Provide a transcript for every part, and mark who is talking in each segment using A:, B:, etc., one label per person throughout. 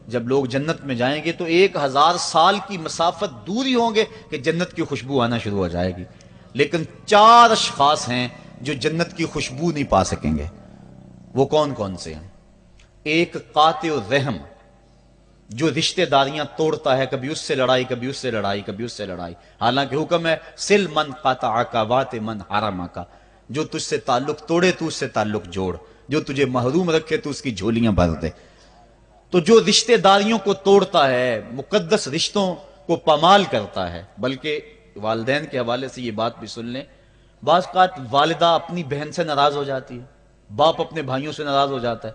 A: جب لوگ جنت میں جائیں گے تو 1000 سال کی مسافت دور ہی ہوں گے کہ جنت کی خوشبو آنا شروع ہو جائے گی، لیکن 4 اشخاص ہیں جو جنت کی خوشبو نہیں پا سکیں گے۔ وہ کون کون سے ہیں؟ ایک قاطع الرحم، جو رشتہ داریاں توڑتا ہے، کبھی اس سے لڑائی، کبھی اس سے لڑائی، کبھی اس سے لڑائی، حالانکہ حکم ہے سل من قطعک وات من حرمک، جو تجھ سے تعلق توڑے تو اس سے تعلق جوڑ، جو تجھے محروم رکھے تو اس کی جھولیاں بھر دے۔ تو جو رشتہ داریوں کو توڑتا ہے، مقدس رشتوں کو پامال کرتا ہے، بلکہ والدین کے حوالے سے یہ بات بھی سن لیں، بعض اوقات والدہ اپنی بہن سے ناراض ہو جاتی ہے، باپ اپنے بھائیوں سے ناراض ہو جاتا ہے،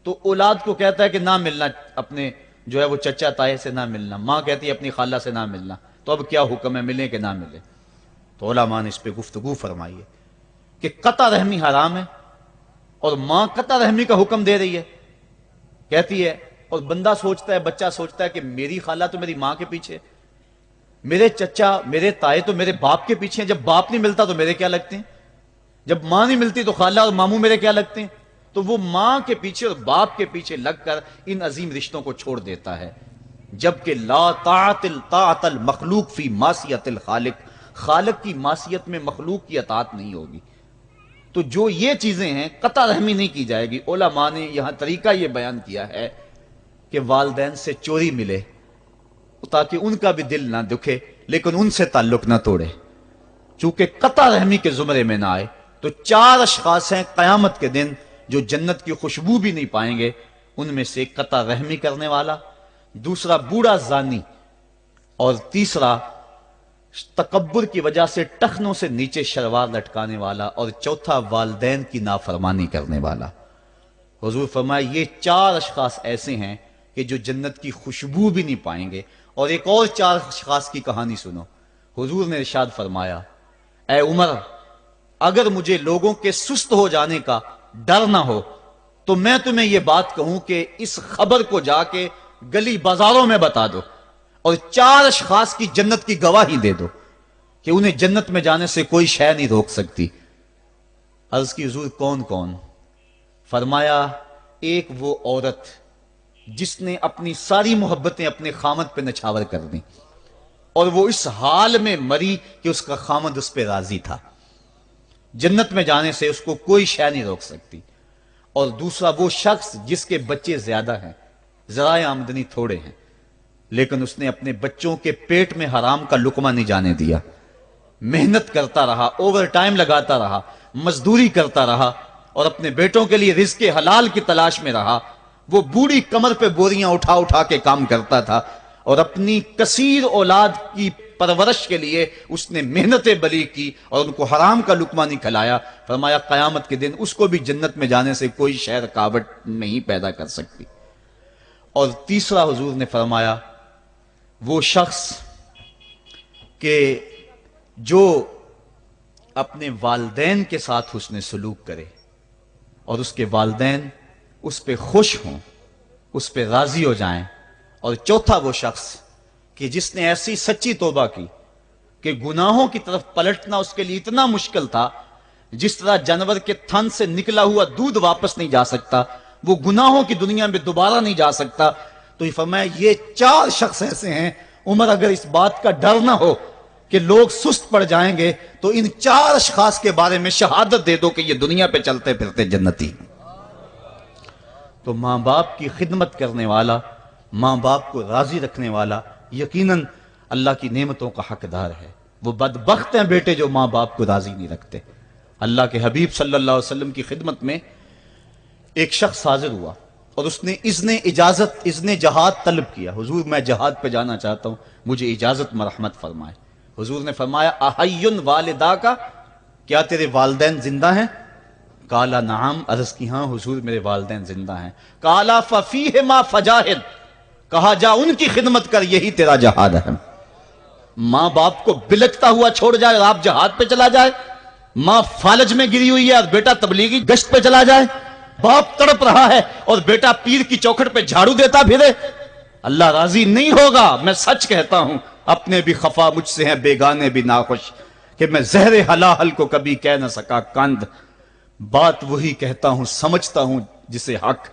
A: تو اولاد کو کہتا ہے کہ نہ ملنا، اپنے جو ہے وہ چچا تائے سے نہ ملنا، ماں کہتی ہے اپنی خالہ سے نہ ملنا، تو اب کیا حکم ہے، ملے کہ نہ ملے؟ تو علماء نے اس پہ گفتگو فرمائی ہے کہ قطع رحمی حرام ہے، اور ماں قطع رحمی کا حکم دے رہی ہے، کہتی ہے، اور بندہ سوچتا ہے، بچہ سوچتا ہے کہ میری خالہ تو میری ماں کے پیچھے، میرے چچا میرے تائے تو میرے باپ کے پیچھے ہیں، جب باپ نہیں ملتا تو میرے کیا لگتے ہیں، جب ماں نہیں ملتی تو خالہ اور ماموں میرے کیا لگتے ہیں؟ تو وہ ماں کے پیچھے اور باپ کے پیچھے لگ کر ان عظیم رشتوں کو چھوڑ دیتا ہے، جبکہ لا طاعت المخلوق فی معصیت الخالق، خالق کی معصیت میں مخلوق کی اطاعت نہیں ہوگی۔ تو جو یہ چیزیں ہیں قطع رحمی نہیں کی جائے گی۔ علماء نے یہاں طریقہ یہ بیان کیا ہے کہ والدین سے چوری ملے تاکہ ان کا بھی دل نہ دکھے لیکن ان سے تعلق نہ توڑے، چونکہ قطع رحمی کے زمرے میں نہ آئے۔ تو 4 اشخاص ہیں قیامت کے دن جو جنت کی خوشبو بھی نہیں پائیں گے، ان میں سے قطع رحمی کرنے والا، دوسرا بوڑھا زانی، اور تیسرا تکبر کی وجہ سے ٹخنوں سے نیچے شلوار لٹکانے والا، اور چوتھا والدین کی نافرمانی کرنے والا۔ حضور فرمایا یہ 4 اشخاص ایسے ہیں کہ جو جنت کی خوشبو بھی نہیں پائیں گے۔ اور ایک اور 4 اشخاص کی کہانی سنو۔ حضور نے ارشاد فرمایا، اے عمر، اگر مجھے لوگوں کے سست ہو جانے کا ڈر نہ ہو تو میں تمہیں یہ بات کہوں کہ اس خبر کو جا کے گلی بازاروں میں بتا دو اور 4 اشخاص کی جنت کی گواہی دے دو کہ انہیں جنت میں جانے سے کوئی شے نہیں روک سکتی۔ عرض کی حضور کون کون؟ فرمایا ایک وہ عورت جس نے اپنی ساری محبتیں اپنے خامد پہ نچھاور کر دیں اور وہ اس حال میں مری کہ اس کا خامد اس پہ راضی تھا، جنت میں جانے سے اس کو کوئی شے نہیں روک سکتی۔ اور دوسرا وہ شخص جس کے بچے زیادہ ہیں، ذرائع آمدنی تھوڑے ہیں، لیکن اس نے اپنے بچوں کے پیٹ میں حرام کا لقمہ نہیں جانے دیا، محنت کرتا رہا، اوور ٹائم لگاتا رہا، مزدوری کرتا رہا اور اپنے بیٹوں کے لیے رزق حلال کی تلاش میں رہا۔ وہ بوڑھی کمر پہ بوریاں اٹھا اٹھا کے کام کرتا تھا اور اپنی کثیر اولاد کی پرورش کے لیے اس نے محنت بلی کی اور ان کو حرام کا لقمہ نہیں کھلایا۔ فرمایا قیامت کے دن اس کو بھی جنت میں جانے سے کوئی شے رکاوٹ نہیں پیدا کر سکتی۔ اور تیسرا حضور نے فرمایا وہ شخص کہ جو اپنے والدین کے ساتھ حسن سلوک کرے اور اس کے والدین اس پہ خوش ہوں، اس پہ راضی ہو جائیں۔ اور چوتھا وہ شخص کہ جس نے ایسی سچی توبہ کی کہ گناہوں کی طرف پلٹنا اس کے لیے اتنا مشکل تھا، جس طرح جانور کے تھن سے نکلا ہوا دودھ واپس نہیں جا سکتا، وہ گناہوں کی دنیا میں دوبارہ نہیں جا سکتا۔ تو یہ فرمایا یہ 4 شخص ایسے ہیں، عمر اگر اس بات کا ڈر نہ ہو کہ لوگ سست پڑ جائیں گے تو ان 4 اشخاص کے بارے میں شہادت دے دو کہ یہ دنیا پہ چلتے پھرتے جنتی۔ تو ماں باپ کی خدمت کرنے والا، ماں باپ کو راضی رکھنے والا یقیناً اللہ کی نعمتوں کا حقدار ہے۔ وہ بدبخت ہیں بیٹے جو ماں باپ کو راضی نہیں رکھتے۔ اللہ کے حبیب صلی اللہ علیہ وسلم کی خدمت میں ایک شخص حاضر ہوا اور اس نے اذن جہاد طلب کیا، حضور میں جہاد پہ جانا چاہتا ہوں، مجھے اجازت مرحمت فرمائے۔ حضور نے فرمایا احیٌ والدا کا، کیا تیرے والدین زندہ ہیں؟ کالا نعم، عرض کی ہاں حضور میرے والدین زندہ ہیں۔ کالا ففیہما فجاہد، کہا جا ان کی خدمت کر، یہی تیرا جہاد ہے۔ ماں باپ کو بلکتا ہوا چھوڑ جائے اور آپ جہاد پہ چلا جائے، ماں فالج میں گری ہوئی ہے اور بیٹا تبلیغی گشت پہ چلا جائے، باپ تڑپ رہا ہے اور بیٹا پیر کی چوکھٹ پہ جھاڑو دیتا پھرے، اللہ راضی نہیں ہوگا۔ میں سچ کہتا ہوں، اپنے بھی خفا مجھ سے ہیں، بیگانے بھی ناخوش، کہ میں زہر حلال کو کبھی کہہ نہ سکا کند، بات وہی کہتا ہوں سمجھتا ہوں جسے حق،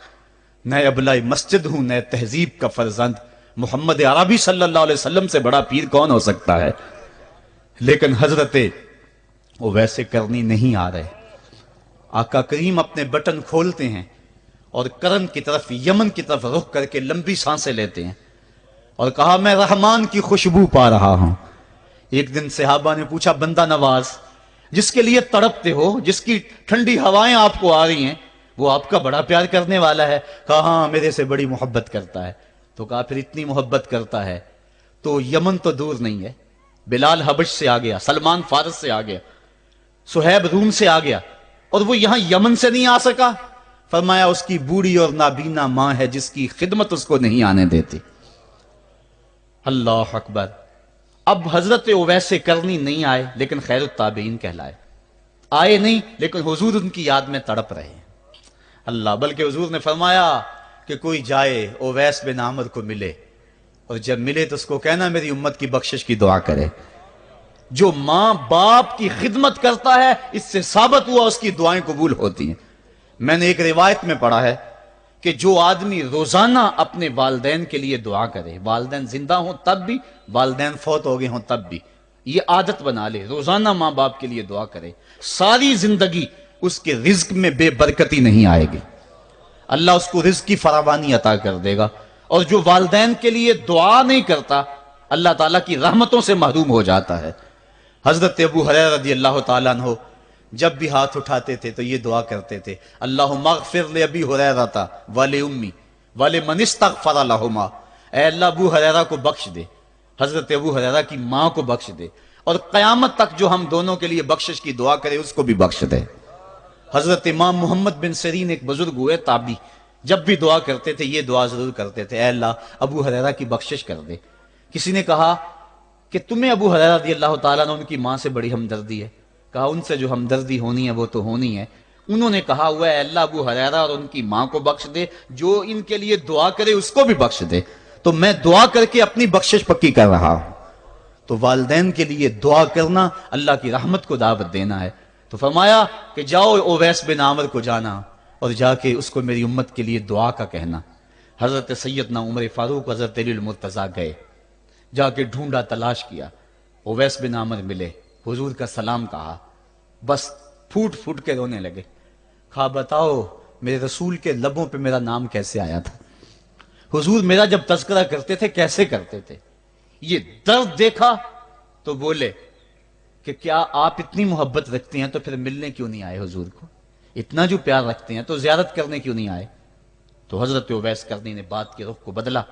A: نئے ابلۂ مسجد ہوں، نئے تہذیب کا فرزند، محمد عربی صلی اللہ علیہ وسلم سے بڑا پیر کون ہو سکتا ہے؟ لیکن حضرت وہ ویسے کرنی نہیں آ رہے۔ آقا کریم اپنے بٹن کھولتے ہیں اور کرن کی طرف، یمن کی طرف رخ کر کے لمبی سانسیں لیتے ہیں اور کہا میں رحمان کی خوشبو پا رہا ہوں۔ ایک دن صحابہ نے پوچھا بندہ نواز جس کے لیے تڑپتے ہو، جس کی ٹھنڈی ہوائیں آپ کو آ رہی ہیں، وہ آپ کا بڑا پیار کرنے والا ہے؟ کہا ہاں میرے سے بڑی محبت کرتا ہے۔ تو کہا پھر اتنی محبت کرتا ہے تو یمن تو دور نہیں ہے، بلال حبش سے آ گیا، سلمان فارس سے آ گیا، سہیب روم سے آ گیا، اور وہ یہاں یمن سے نہیں آ سکا؟ فرمایا اس کی بوڑھی اور نابینا ماں ہے جس کی خدمت اس کو نہیں آنے دیتی۔ اللہ اکبر۔ اب حضرت اویس کرنی نہیں آئے لیکن خیر التابعین کہلائے، آئے نہیں لیکن حضور ان کی یاد میں تڑپ رہے ہیں۔ اللہ، بلکہ حضور نے فرمایا کہ کوئی جائے اویس بن عامر کو ملے، اور جب ملے تو اس کو کہنا میری امت کی بخشش کی دعا کرے۔ جو ماں باپ کی خدمت کرتا ہے اس سے ثابت ہوا اس کی دعائیں قبول ہوتی ہیں۔ میں نے ایک روایت میں پڑھا ہے کہ جو آدمی روزانہ اپنے والدین کے لیے دعا کرے، والدین زندہ ہوں تب بھی، والدین فوت ہو گئے ہوں تب بھی، یہ عادت بنا لے، روزانہ ماں باپ کے لیے دعا کرے، ساری زندگی اس کے رزق میں بے برکتی نہیں آئے گی، اللہ اس کو رزق کی فراوانی عطا کر دے گا۔ اور جو والدین کے لیے دعا نہیں کرتا اللہ تعالیٰ کی رحمتوں سے محروم ہو جاتا ہے۔ حضرت ابو ہریرہ رضی اللہ تعالیٰ عنہ جب بھی ہاتھ اٹھاتے تھے تو یہ دعا کرتے تھے، اللہم اغفر لابی ہریرہ ولأمی ولمن استغفر لہما، اے اللہ ابو ہریرہ کو بخش دے، حضرت ابو ہریرہ کی ماں کو بخش دے، اور قیامت تک جو ہم دونوں کے لیے بخشش کی دعا کرے اس کو بھی بخش دے۔ حضرت امام محمد بن سیرین ایک بزرگ ہوئے تابعی، جب بھی دعا کرتے تھے یہ دعا ضرور کرتے تھے، اے اللہ ابو ہریرہ کی بخشش کر دے۔ کسی نے کہا کہ تمہیں ابو ہریرہ رضی اللہ تعالیٰ نے ان کی ماں سے بڑی ہمدردی ہے؟ کہا ان سے جو ہمدردی ہونی ہے وہ تو ہونی ہے۔ انہوں نے کہا ہوا ہے اللہ ابو ہریرہ اور ان کی ماں کو بخش دے، جو ان کے لیے دعا کرے اس کو بھی بخش دے۔ تو میں دعا کر کے اپنی بخشش پکی کر رہا ہوں۔ تو والدین کے لیے دعا کرنا اللہ کی رحمت کو دعوت دینا ہے۔ تو فرمایا کہ جاؤ اویس بن عامر کو جانا اور جا کے اس کو میری امت کے لیے دعا کا کہنا۔ حضرت سیدنا عمر فاروق حضرت علی المرتضیٰ گئے، جا کے ڈھونڈا، تلاش کیا، اویس بن عامر ملے، حضور کا سلام کہا، بس پھوٹ پھوٹ کے رونے لگے۔ کہا بتاؤ میرے رسول کے لبوں پہ میرا نام کیسے آیا تھا؟ حضور میرا جب تذکرہ کرتے تھے کیسے کرتے تھے؟ یہ درد دیکھا تو بولے کہ کیا آپ اتنی محبت رکھتے ہیں تو پھر ملنے کیوں نہیں آئے حضور کو؟ اتنا جو پیار رکھتے ہیں تو زیارت کرنے کیوں نہیں آئے؟ تو حضرت اویس کرنی نے بات کے رخ کو بدلا،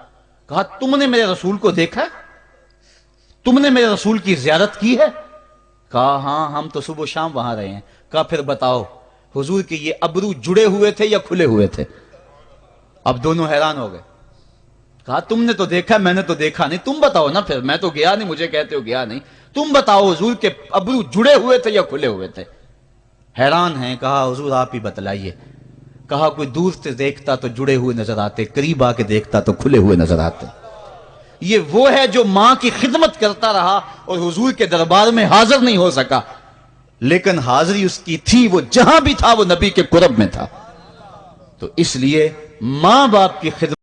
A: کہا تم نے میرے رسول کو دیکھا؟ تم نے میرے رسول کی زیارت کی ہے؟ کہا ہاں ہم تو صبح و شام وہاں رہے ہیں۔ کہا پھر بتاؤ حضور کے یہ ابرو جڑے ہوئے تھے یا کھلے ہوئے تھے؟ اب دونوں حیران ہو گئے۔ کہا تم نے تو دیکھا، میں نے تو دیکھا نہیں، تم بتاؤ نا، پھر میں تو گیا نہیں، مجھے کہتے ہو گیا نہیں، تم بتاؤ حضور کے ابرو جڑے ہوئے تھے یا کھلے ہوئے تھے؟ حیران ہیں۔ کہا حضور آپ ہی بتلائیے۔ کہا کوئی دور سے دیکھتا تو جڑے ہوئے نظر آتے، قریب آ کے دیکھتا تو کھلے ہوئے نظر آتے۔ یہ وہ ہے جو ماں کی خدمت کرتا رہا اور حضور کے دربار میں حاضر نہیں ہو سکا، لیکن حاضری اس کی تھی، وہ جہاں بھی تھا وہ نبی کے قرب میں تھا۔ تو اس لیے ماں باپ کی خدمت